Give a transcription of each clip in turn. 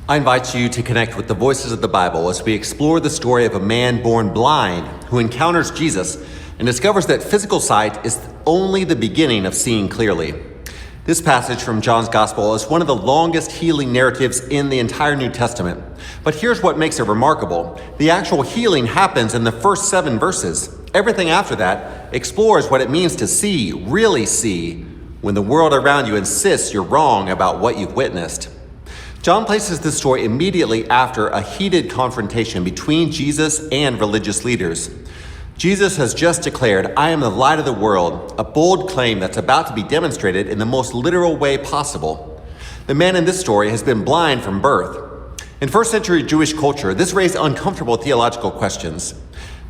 I invite you to connect with the voices of the Bible as we explore the story of a man born blind who encounters Jesus and discovers that physical sight is only the beginning of seeing clearly. This passage from John's Gospel is one of the longest healing narratives in the entire New Testament. But here's what makes it remarkable. The actual healing happens in the first 7 verses. Everything after that explores what it means to see, really see, when the world around you insists you're wrong about what you've witnessed. John places this story immediately after a heated confrontation between Jesus and religious leaders. Jesus has just declared, "I am the light of the world," a bold claim that's about to be demonstrated in the most literal way possible. The man in this story has been blind from birth. In first century Jewish culture, this raised uncomfortable theological questions.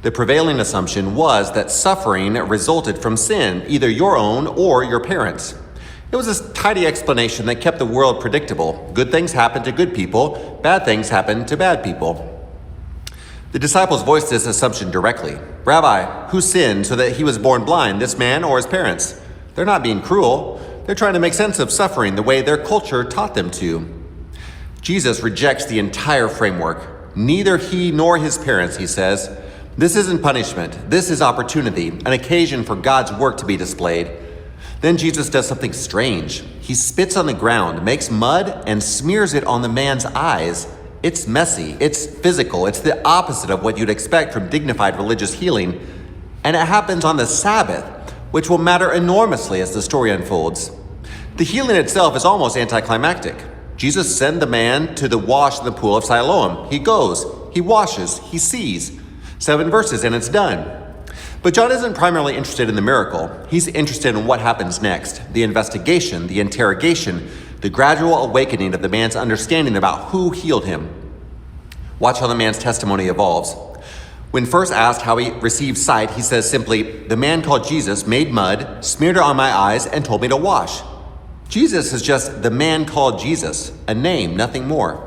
The prevailing assumption was that suffering resulted from sin, either your own or your parents'. It was a tidy explanation that kept the world predictable. Good things happen to good people, bad things happen to bad people. The disciples voiced this assumption directly. "Rabbi, who sinned so that he was born blind, this man or his parents?" They're not being cruel. They're trying to make sense of suffering the way their culture taught them to. Jesus rejects the entire framework. Neither he nor his parents, he says. This isn't punishment. This is opportunity, an occasion for God's work to be displayed. Then Jesus does something strange. He spits on the ground, makes mud, and smears it on the man's eyes. It's messy, it's physical, it's the opposite of what you'd expect from dignified religious healing. And it happens on the Sabbath, which will matter enormously as the story unfolds. The healing itself is almost anticlimactic. Jesus sent the man to the wash in the pool of Siloam. He goes, he washes, he sees. 7 verses and it's done. But John isn't primarily interested in the miracle. He's interested in what happens next, the investigation, the interrogation, the gradual awakening of the man's understanding about who healed him. Watch how the man's testimony evolves. When first asked how he received sight, he says simply, "The man called Jesus made mud, smeared it on my eyes, and told me to wash." Jesus is just the man called Jesus, a name, nothing more.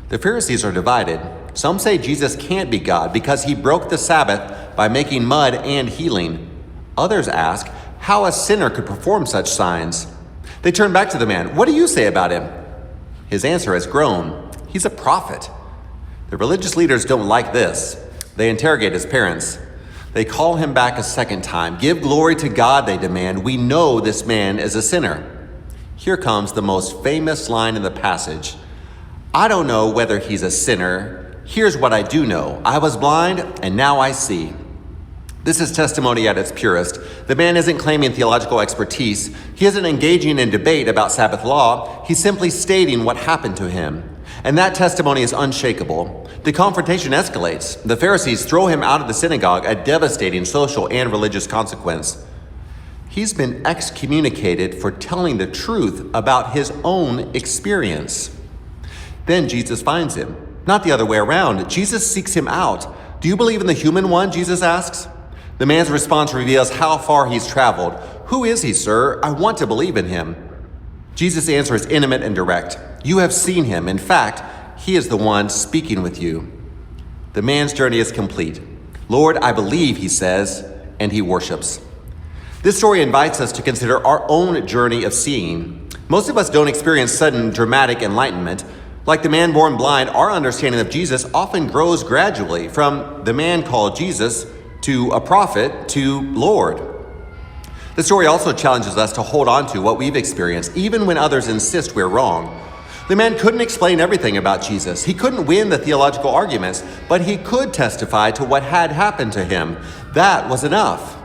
The Pharisees are divided. Some say Jesus can't be God because he broke the Sabbath by making mud and healing. Others ask how a sinner could perform such signs. They turn back to the man. "What do you say about him?" His answer has grown. He's a prophet. The religious leaders don't like this. They interrogate his parents. They call him back a second time. "Give glory to God," they demand. "We know this man is a sinner." Here comes the most famous line in the passage. "I don't know whether he's a sinner. Here's what I do know. I was blind, and now I see." This is testimony at its purest. The man isn't claiming theological expertise. He isn't engaging in debate about Sabbath law. He's simply stating what happened to him. And that testimony is unshakable. The confrontation escalates. The Pharisees throw him out of the synagogue, a devastating social and religious consequence. He's been excommunicated for telling the truth about his own experience. Then Jesus finds him. Not the other way around. Jesus seeks him out. "Do you believe in the human one?" Jesus asks. The man's response reveals how far he's traveled. "Who is he, sir? I want to believe in him." Jesus' answer is intimate and direct. "You have seen him. In fact, he is the one speaking with you." The man's journey is complete. "Lord, I believe," he says, and he worships. This story invites us to consider our own journey of seeing. Most of us don't experience sudden dramatic enlightenment. Like the man born blind, our understanding of Jesus often grows gradually from the man called Jesus to a prophet to Lord. The story also challenges us to hold on to what we've experienced, even when others insist we're wrong. The man couldn't explain everything about Jesus. He couldn't win the theological arguments, but he could testify to what had happened to him. That was enough.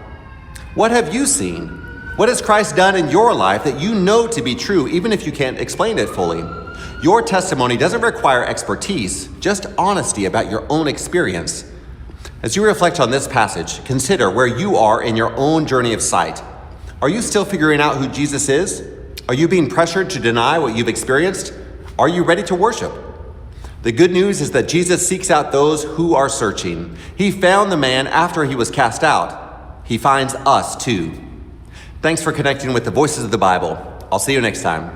What have you seen? What has Christ done in your life that you know to be true, even if you can't explain it fully? Your testimony doesn't require expertise, just honesty about your own experience. As you reflect on this passage, consider where you are in your own journey of sight. Are you still figuring out who Jesus is? Are you being pressured to deny what you've experienced? Are you ready to worship? The good news is that Jesus seeks out those who are searching. He found the man after he was cast out. He finds us too. Thanks for connecting with the voices of the Bible. I'll see you next time.